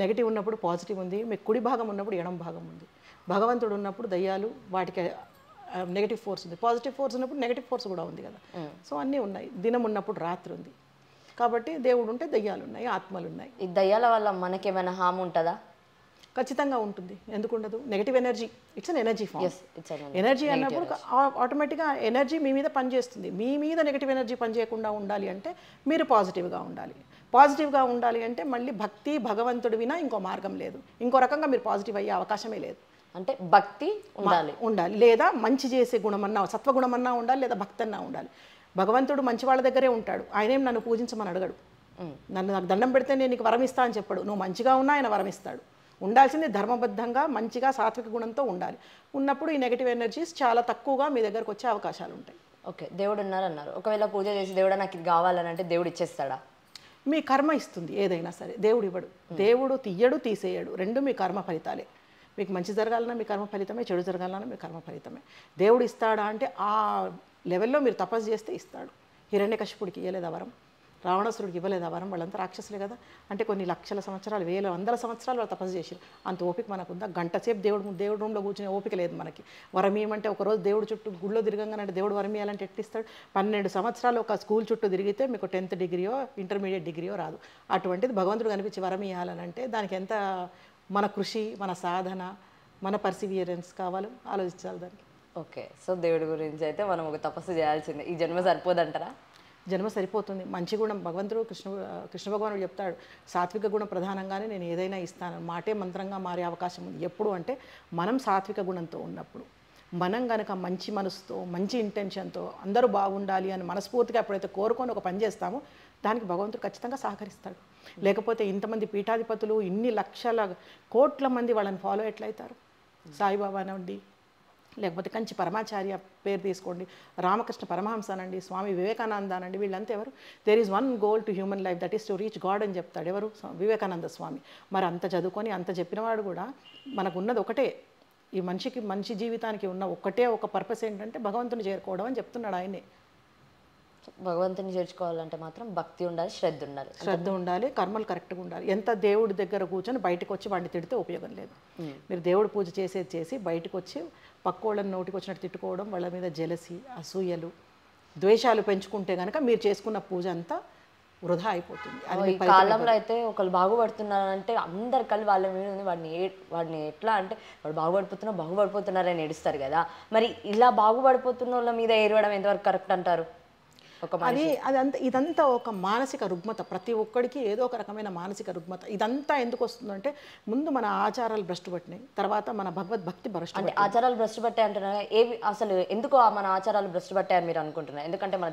[SPEAKER 2] నెగిటివ్ ఉన్నప్పుడు పాజిటివ్ ఉంది, మీకు కుడి భాగం ఉన్నప్పుడు ఎడం భాగం ఉంది. భగవంతుడు ఉన్నప్పుడు దయ్యాలు, వాటికి నెగిటివ్ ఫోర్స్ ఉంది, పాజిటివ్ ఫోర్స్ ఉన్నప్పుడు నెగిటివ్ ఫోర్స్ కూడా ఉంది కదా. సో అన్నీ ఉన్నాయి. దినం ఉన్నప్పుడు రాత్రి ఉంది. కాబట్టి దేవుడు ఉంటే దయ్యాలు ఉన్నాయి, ఆత్మలు ఉన్నాయి.
[SPEAKER 1] ఈ దయ్యాల వల్ల మనకేమైనా హామ్ ఉంటుందా?
[SPEAKER 2] ఖచ్చితంగా ఉంటుంది. ఎందుకు ఉండదు? Negative energy, its an energy form. Energy అన్నప్పుడు ఆటోమేటిక్గా ఎనర్జీ మీ మీద పనిచేస్తుంది. మీ మీద నెగిటివ్ ఎనర్జీ పనిచేయకుండా ఉండాలి అంటే మీరు పాజిటివ్గా ఉండాలి. పాజిటివ్గా ఉండాలి అంటే మళ్ళీ భక్తి, భగవంతుడి వినా ఇంకో మార్గం లేదు. ఇంకో రకంగా మీరు పాజిటివ్ అయ్యే అవకాశమే లేదు.
[SPEAKER 1] అంటే భక్తి
[SPEAKER 2] ఉండాలి, లేదా మంచి చేసే గుణమన్నా, సత్వగుణమన్నా ఉండాలి, లేదా భక్తి అన్నా ఉండాలి. భగవంతుడు మంచి వాళ్ళ దగ్గరే ఉంటాడు. ఆయనేం నన్ను పూజించమని అడగడు. నాకు దండం పెడితే నేను నీకు వరం ఇస్తా అని చెప్పాడు. నువ్వు మంచిగా ఉన్నా ఆయన వరం ఇస్తాడు. ఉండాల్సింది ధర్మబద్ధంగా మంచిగా సాత్విక గుణంతో ఉండాలి. ఉన్నప్పుడు ఈ నెగిటివ్ ఎనర్జీస్ చాలా తక్కువగా మీ దగ్గరకు వచ్చే అవకాశాలు ఉంటాయి.
[SPEAKER 1] ఓకే, దేవుడు ఉన్నారన్నారు. ఒకవేళ పూజ చేసి దేవుడు నాకు ఇది కావాలని అంటే దేవుడు ఇచ్చేస్తాడా?
[SPEAKER 2] మీ కర్మ ఇస్తుంది ఏదైనా సరే. దేవుడు ఇవ్వడు. దేవుడు తీయడు, తీసేయడు. రెండు మీ కర్మ ఫలితాలే. మీకు మంచి జరగాలన్నా మీ కర్మ ఫలితమే, చెడు జరగాలన్నా మీ కర్మ ఫలితమే. దేవుడు ఇస్తాడా అంటే ఆ లెవెల్లో మీరు తపస్సు చేస్తే ఇస్తాడు. హిరణ్యకశిపుడికి ఇవ్వలేదు వరం, రావణాసురుడికి ఇవ్వలేదు వరం. వాళ్ళంతా రాక్షసులే కదా. అంటే కొన్ని లక్షల సంవత్సరాలు, వేల వందల సంవత్సరాలు వాళ్ళు తపస్సు చేశారు. అంత ఓపిక మనకుందా? గంట సేపు దేవుడు రూమ్లో కూర్చునే ఓపిక లేదు మనకి. వరం ఏమంటే ఒకరోజు దేవుడు చుట్టూ గుళ్ళో తిరగంగానంటే దేవుడు వరం ఇవ్వాలంటే ఎట్టిస్తాడు? 12 సంవత్సరాలు ఒక స్కూల్ చుట్టూ తిరిగితే మీకు 10th డిగ్రీయో ఇంటర్మీడియట్ డిగ్రీయో రాదు. అటువంటిది భగవంతుడు కనిపించి వరం ఇవ్వాలనంటే దానికి ఎంత మన కృషి, మన సాధన, మన పర్సివియరెన్స్ కావాలో ఆలోచించాలి దానికి.
[SPEAKER 1] ఓకే, సో దేవుడి గురించి అయితే మనం ఒక తపస్సు చేయాల్సిందే. ఈ జన్మ సరిపోదంటారా?
[SPEAKER 2] జన్మ సరిపోతుంది. మంచి గుణం భగవంతుడు కృష్ణ భగవానుడు చెప్తాడు, సాత్విక గుణం ప్రధానంగానే నేను ఏదైనా ఇస్తాను. మాటే మంత్రంగా మారే అవకాశం ఉంది. ఎప్పుడు అంటే మనం సాత్విక గుణంతో ఉన్నప్పుడు. మనం కనుక మంచి మనసుతో, మంచి ఇంటెన్షన్తో అందరూ బాగుండాలి అని మనస్ఫూర్తిగా ఎప్పుడైతే కోరుకొని ఒక పని చేస్తామో దానికి భగవంతుడు ఖచ్చితంగా సహకరిస్తాడు. లేకపోతే ఇంతమంది పీఠాధిపతులు ఇన్ని లక్షల కోట్ల మంది వాళ్ళని ఫాలో ఎట్లయితారు? సాయిబాబా అనండి, లేకపోతే కంచి పరమాచార్య పేరు తీసుకోండి, రామకృష్ణ పరమహంస అనండి, స్వామి వివేకానంద అనండి, వీళ్ళంతా ఎవరు? There is one goal to human life, that is to reach god అని చెప్తాడు ఎవరు? వివేకానంద స్వామి. మరి అంత చదువుకొని అంత చెప్పినవాడు కూడా మనకు ఉన్నది ఒకటే, ఈ మనిషికి మనిషి జీవితానికి ఉన్న ఒకటే ఒక పర్పస్ ఏంటంటే భగవంతుని చేరుకోవడం అని చెప్తున్నాడు ఆయనే.
[SPEAKER 1] భగవంతుని చేర్చుకోవాలంటే మాత్రం భక్తి ఉండాలి, శ్రద్ధ
[SPEAKER 2] ఉండాలి, కర్మలు కరెక్ట్గా ఉండాలి. ఎంత దేవుడి దగ్గర కూర్చొని బయటకు వచ్చి వాడిని తిడితే ఉపయోగం లేదు. మీరు దేవుడు పూజ చేసేది చేసి బయటకు వచ్చి పక్కోళ్ళని నోటికి వచ్చినట్టు తిట్టుకోవడం, వాళ్ళ మీద జెలసి, అసూయలు, ద్వేషాలు పెంచుకుంటే కనుక మీరు చేసుకున్న పూజ అంతా వృధా అయిపోతుంది.
[SPEAKER 1] ఈ కాలంలో అయితే ఒకళ్ళు బాగుపడుతున్నారంటే అందరు కలిసి వాళ్ళ మీద ఉంది, వాడిని ఎట్లా అంటే వాడు బాగుపడిపోతున్నారని ఏడుస్తారు కదా. మరి ఇలా బాగుపడిపోతున్న వాళ్ళ మీద ఏడవడం ఎంతవరకు కరెక్ట్ అంటారు?
[SPEAKER 2] ఇదంతా ఒక మానసిక రుగ్మత, ప్రతి ఒక్కడికి ఏదో ఒక రకమైన మానసిక రుగ్మత. ఇదంతా ఎందుకు వస్తుందంటే ముందు మన ఆచారాలు భ్రష్టు పట్టినాయి, తర్వాత మన భగవద్భక్తి భ్రష్టు.
[SPEAKER 1] అంటే ఆచారాలు భ్రష్టు పట్టాయి అంటున్నారు. ఏవి అసలు ఎందుకు మన ఆచారాలు భ్రష్టు పట్టాయని మీరు అనుకుంటున్నారు? ఎందుకంటే మన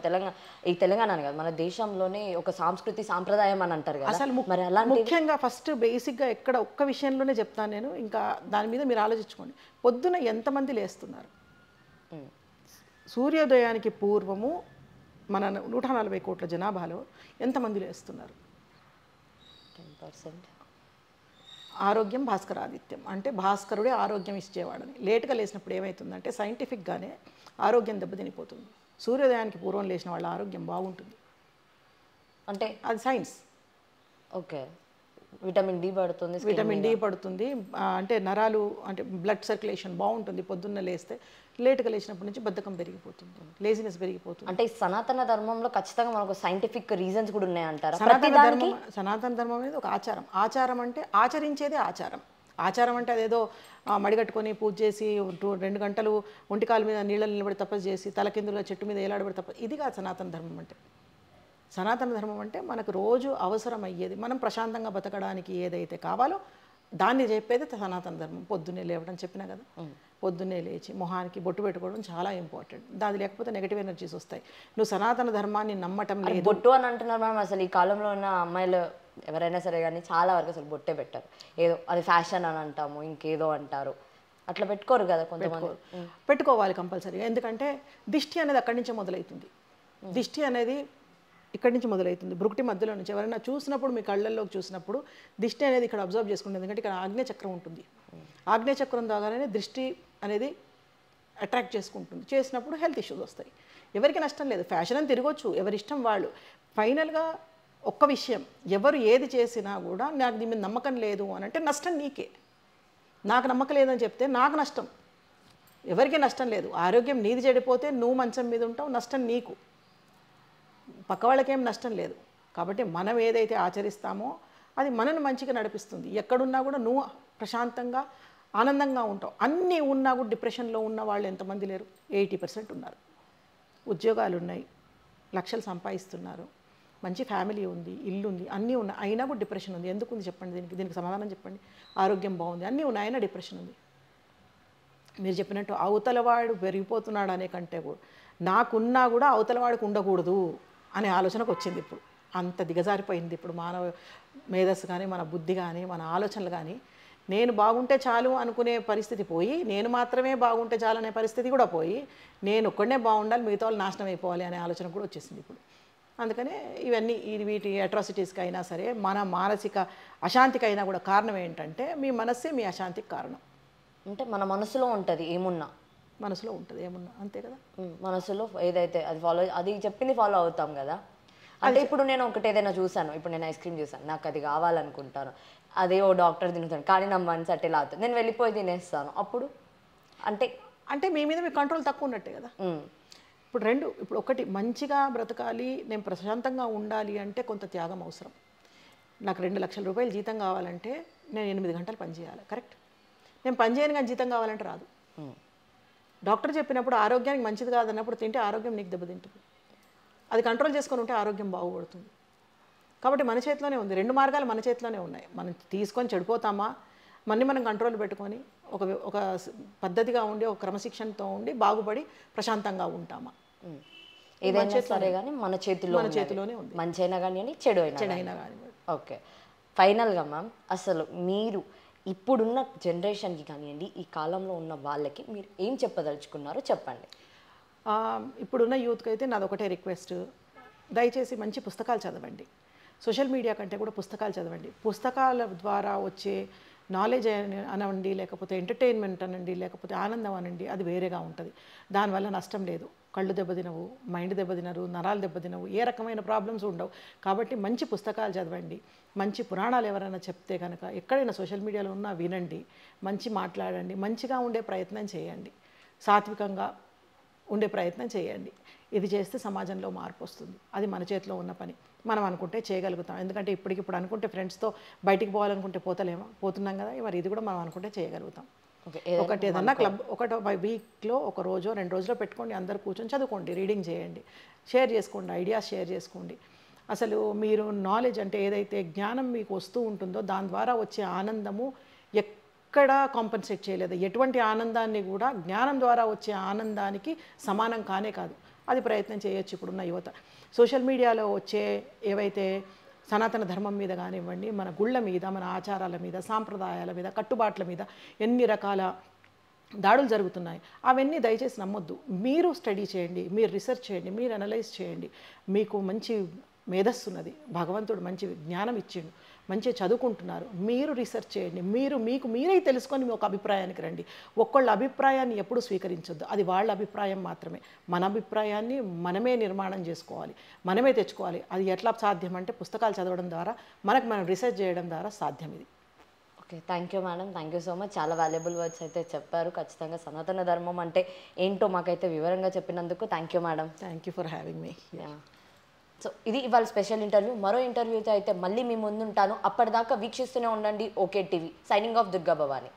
[SPEAKER 1] తెలంగాణ కాదు, మన దేశంలోనే ఒక సంస్కృతి సాంప్రదాయం అని అంటారు కదా.
[SPEAKER 2] అసలు మరి అలా ముఖ్యంగా ఫస్ట్ బేసిక్గా ఎక్కడ ఒక్క విషయంలోనే చెప్తాను నేను, ఇంకా దాని మీద మీరు ఆలోచించుకోండి. పొద్దున ఎంతమంది లేస్తున్నారు? సూర్యోదయానికి పూర్వము మన 140 కోట్ల జనాభాలో ఎంతమంది లేస్తున్నారు?
[SPEAKER 1] 10%.
[SPEAKER 2] ఆరోగ్యం భాస్కరాదిత్యం, అంటే భాస్కరుడే ఆరోగ్యం ఇచ్చేవాడని. లేటుగా లేచినప్పుడు ఏమవుతుందంటే సైంటిఫిక్గానే ఆరోగ్యం దెబ్బతినిపోతుంది. సూర్యోదయానికి పూర్వం లేచిన వాళ్ళ ఆరోగ్యం బాగుంటుంది,
[SPEAKER 1] అంటే అది
[SPEAKER 2] సైన్స్.
[SPEAKER 1] ఓకే, విటమిన్ డి పడుతుంది,
[SPEAKER 2] విటమిన్ డి పడుతుంది, అంటే నరాలు అంటే బ్లడ్ సర్క్యులేషన్ బాగుంటుంది. పొద్దున్న లేస్తే లేటుగా లేచినప్పటి నుంచి బద్ధకం పెరిగిపోతుంది, లేజినెస్ పెరిగిపోతుంది.
[SPEAKER 1] అంటే సనాతన ధర్మంలో ఖచ్చితంగా మనకు సైంటిఫిక్ రీజన్స్ కూడా ఉన్నాయంటారా?
[SPEAKER 2] సనాతన ధర్మం అనేది ఒక ఆచారం. ఆచారం అంటే ఆచరించేదే ఆచారం. ఆచారం అంటే అదేదో మడిగట్టుకొని పూజ చేసి 2 గంటలు ఒంటికాల మీద నీళ్ళని నిలబడి తపస్సు చేసి తలకిందులుగా చెట్టు మీద ఏలాడబడి తపస్సు, ఇది కాదు సనాతన ధర్మం అంటే. సనాతన ధర్మం అంటే మనకు రోజు అవసరం అయ్యేది, మనం ప్రశాంతంగా బతకడానికి ఏదైతే కావాలో దాన్ని చెప్పేది సనాతన ధర్మం. పొద్దున్నే లేవడం చెప్పినా కదా, పొద్దున్నే లేచి మొహానికి బొట్టు పెట్టుకోవడం చాలా ఇంపార్టెంట్. దాని లేకపోతే నెగిటివ్ ఎనర్జీస్ వస్తాయి. నువ్వు సనాతన ధర్మాన్ని నమ్మటం లేదు.
[SPEAKER 1] బొట్టు అని అంటున్నారు మనం. అసలు ఈ కాలంలో ఉన్న అమ్మాయిలు ఎవరైనా సరే కానీ చాలా వరకు అసలు బొట్టే పెట్టారు. ఏదో అది ఫ్యాషన్ అని అంటాము, ఇంకేదో అంటారు, అట్లా పెట్టుకోరు కదా కొంతమంది.
[SPEAKER 2] పెట్టుకోవాలి కంపల్సరీగా, ఎందుకంటే దిష్టి అనేది అక్కడి నుంచే మొదలవుతుంది. దిష్టి అనేది ఇక్కడి నుంచి మొదలవుతుంది, బ్రుకుటి మధ్యలో నుంచి. ఎవరైనా చూసినప్పుడు మీ కళ్ళల్లోకి చూసినప్పుడు దిష్టి అనేది ఇక్కడ అబ్జర్వ్ చేసుకుంటుంది, ఎందుకంటే ఇక్కడ ఆగ్నేయచక్రం ఉంటుంది. ఆగ్నేయచక్రం ద్వారానే దృష్టి అనేది అట్రాక్ట్ చేసుకుంటుంది. చేసినప్పుడు హెల్త్ ఇష్యూస్ వస్తాయి. ఎవరికి నష్టం లేదు, ఫ్యాషన్ అని తిరగొచ్చు, ఎవరిష్టం వాళ్ళు. ఫైనల్గా ఒక్క విషయం, ఎవరు ఏది చేసినా కూడా నాకు దీని మీద నమ్మకం లేదు అని అంటే నష్టం నీకే. నాకు నమ్మకం లేదని చెప్తే నాకు నష్టం, ఎవరికి నష్టం లేదు. ఆరోగ్యం నీది చెడిపోతే నువ్వు మంచం మీద ఉంటావు, నష్టం నీకు, పక్క వాళ్ళకేం నష్టం లేదు. కాబట్టి మనం ఏదైతే ఆచరిస్తామో అది మనని మంచిగా నడిపిస్తుంది. ఎక్కడున్నా కూడా నువ్వు ప్రశాంతంగా ఆనందంగా ఉంటావు. అన్నీ ఉన్నా కూడా డిప్రెషన్లో ఉన్న వాళ్ళు ఎంతమంది లేరు? 80% ఉన్నారు. ఉద్యోగాలు ఉన్నాయి, లక్షలు సంపాదిస్తున్నారు, మంచి ఫ్యామిలీ ఉంది, ఇల్లు ఉంది, అన్నీ ఉన్నాయి, అయినా కూడా డిప్రెషన్ ఉంది. ఎందుకు ఉంది చెప్పండి? దీనికి సమాధానం చెప్పండి. ఆరోగ్యం బాగుంది, అన్నీ ఉన్నాయి, అయినా డిప్రెషన్ ఉంది. మీరు చెప్పినట్టు అవతలవాడు పెరిగిపోతున్నాడు అనే కంటే కూడా నాకున్నా కూడా అవతలవాడికి ఉండకూడదు అనే ఆలోచనకు వచ్చింది. ఇప్పుడు అంత దిగజారిపోయింది ఇప్పుడు మానవ మేధస్సు కానీ, మన బుద్ధి కానీ, మన ఆలోచనలు కానీ. నేను బాగుంటే చాలు అనుకునే పరిస్థితి పోయి, నేను మాత్రమే బాగుంటే చాలు అనే పరిస్థితి కూడా పోయి, నేను ఒక్కడనే బాగుండాలి, మిగతా వాళ్ళు నాశనం అయిపోవాలి అనే ఆలోచన కూడా వచ్చేసింది ఇప్పుడు. అందుకనే ఇవన్నీ వీటి అట్రాసిటీస్కి అయినా సరే, మన మానసిక అశాంతికి అయినా కూడా కారణం ఏంటంటే మీ మనస్సే మీ అశాంతికి కారణం.
[SPEAKER 1] అంటే మన మనసులో ఉంటుంది, ఏమున్నా
[SPEAKER 2] మనసులో ఉంటుంది, ఏమున్నా అంతే కదా.
[SPEAKER 1] మనసులో ఏదైతే అది చెప్పింది ఫాలో అవుతాం కదా. అంటే ఇప్పుడు నేను ఒకటి ఏదైనా చూసాను, ఇప్పుడు నేను ఐస్ క్రీమ్ చూసాను, నాకు అది కావాలనుకుంటాను, అదే ఓ డాక్టర్ తింటాను, కానీ నా మనసు అట్టే అవుతుంది, నేను వెళ్ళిపోయి తినేస్తాను. అప్పుడు
[SPEAKER 2] అంటే మీ మీద మీ కంట్రోల్ తక్కువ ఉన్నట్టే కదా. ఇప్పుడు ఒకటి మంచిగా బ్రతకాలి, నేను ప్రశాంతంగా ఉండాలి అంటే కొంత త్యాగం అవసరం. నాకు 2 లక్షల రూపాయలు జీతం కావాలంటే నేను 8 గంటలు పనిచేయాలి, కరెక్ట్. నేను పని చేయను కానీ జీతం కావాలంటే రాదు. డాక్టర్ చెప్పినప్పుడు ఆరోగ్యానికి మంచిది కాదన్నప్పుడు తింటే ఆరోగ్యం నీకు దెబ్బతింటుంది. అది కంట్రోల్ చేసుకొని ఉంటే ఆరోగ్యం బాగుపడుతుంది. కాబట్టి మన చేతిలోనే ఉంది, 2 మార్గాలు మన చేతిలోనే ఉన్నాయి. మనం తీసుకొని చెడిపోతామా, మనం కంట్రోల్ పెట్టుకొని ఒక పద్ధతిగా ఉండి, ఒక క్రమశిక్షణతో ఉండి బాగుపడి ప్రశాంతంగా ఉంటామా.
[SPEAKER 1] ఏదైనా సరే కానీ మన చేతిలోనే ఉంది, మంచి అయినా కానీ చెడు అయినా
[SPEAKER 2] కానీ.
[SPEAKER 1] ఓకే, ఫైనల్గా మ్యామ్ అసలు మీరు ఇప్పుడున్న జనరేషన్కి కానివ్వండి, ఈ కాలంలో ఉన్న వాళ్ళకి మీరు ఏం చెప్పదలుచుకున్నారో చెప్పండి.
[SPEAKER 2] ఇప్పుడున్న యూత్కి అయితే నాది ఒకటే రిక్వెస్ట్, దయచేసి మంచి పుస్తకాలు చదవండి. సోషల్ మీడియా కంటే కూడా పుస్తకాలు చదవండి. పుస్తకాల ద్వారా వచ్చే నాలెడ్జ్ అనండి, లేకపోతే ఎంటర్టైన్మెంట్ అనండి, లేకపోతే ఆనందం అనండి, అది వేరేగా ఉంటుంది. దానివల్ల నష్టం లేదు. కళ్ళు దెబ్బతినవు, మైండ్ దెబ్బతినరు, నరాలు దెబ్బతినవు, ఏ రకమైన ప్రాబ్లమ్స్ ఉండవు. కాబట్టి మంచి పుస్తకాలు చదవండి. మంచి పురాణాలు ఎవరైనా చెప్తే కనుక ఎక్కడైనా సోషల్ మీడియాలో ఉన్నా వినండి, మంచి మాట్లాడండి, మంచిగా ఉండే ప్రయత్నం చేయండి, సాత్వికంగా ఉండే ప్రయత్నం చేయండి. ఇది చేస్తే సమాజంలో మార్పు వస్తుంది. అది మన చేతిలో ఉన్న పని. మనం అనుకుంటే చేయగలుగుతాం. ఎందుకంటే ఇప్పటికిప్పుడు అనుకుంటే ఫ్రెండ్స్తో బయటికి పోవాలనుకుంటే పోతున్నాం కదా, మరి ఇది కూడా మనం అనుకుంటే చేయగలుగుతాం. ఒకటి ఏదన్నా క్లబ్ వీక్లో ఒక రోజో 2 రోజులో పెట్టుకోండి, అందరు కూర్చొని చదువుకోండి, రీడింగ్ చేయండి, షేర్ చేసుకోండి, ఐడియాస్ షేర్ చేసుకోండి. అసలు మీరు నాలెడ్జ్ అంటే ఏదైతే జ్ఞానం మీకు వస్తూ ఉంటుందో దాని ద్వారా వచ్చే ఆనందము ఎక్కడా కాంపెన్సేట్ చేయలేదు. ఎటువంటి ఆనందాన్ని కూడా జ్ఞానం ద్వారా వచ్చే ఆనందానికి సమానం కానే కాదు. అది ప్రయత్నం చేయొచ్చు ఇప్పుడున్న యువత. సోషల్ మీడియాలో వచ్చే ఏవైతే సనాతన ధర్మం మీద కానివ్వండి, మన గుళ్ళ మీద, మన ఆచారాల మీద, సాంప్రదాయాల మీద, కట్టుబాట్ల మీద ఎన్ని రకాల దాడులు జరుగుతున్నాయి. అవన్నీ దయచేసి నమ్మొద్దు. మీరు స్టడీ చేయండి, మీరు రీసెర్చ్ చేయండి, మీరు అనలైజ్ చేయండి. మీకు మంచి మేధస్సు ఉన్నది, భగవంతుడు మంచి జ్ఞానం ఇచ్చిండు, మంచిగా చదువుకుంటున్నారు. మీరు రీసెర్చ్ చేయండి, మీకు మీరే తెలుసుకొని మీ ఒక అభిప్రాయానికి రండి. ఒక్కళ్ళ అభిప్రాయాన్ని ఎప్పుడు స్వీకరించొద్దు, అది వాళ్ళ అభిప్రాయం మాత్రమే. మన అభిప్రాయాన్ని మనమే నిర్మాణం చేసుకోవాలి, మనమే తెచ్చుకోవాలి. అది ఎట్లా సాధ్యం అంటే పుస్తకాలు చదవడం ద్వారా, మనం రీసెర్చ్ చేయడం ద్వారా సాధ్యం ఇది.
[SPEAKER 1] Okay, thank you madam, thank you so much. చాలా వాల్యుబుల్ వర్డ్స్ అయితే చెప్పారు. ఖచ్చితంగా సనాతన ధర్మం అంటే ఏంటో మాకైతే వివరంగా చెప్పినందుకు thank you madam.
[SPEAKER 2] Thank you for having me.
[SPEAKER 1] So ఇది ఇవాళ స్పెషల్ ఇంటర్వ్యూ. మరో ఇంటర్వ్యూతో అయితే మళ్ళీ మీ ముందుంటాను. అప్పటిదాకా వీక్షిస్తూనే ఉండండి okay TV. Signing off Durga Bhavani.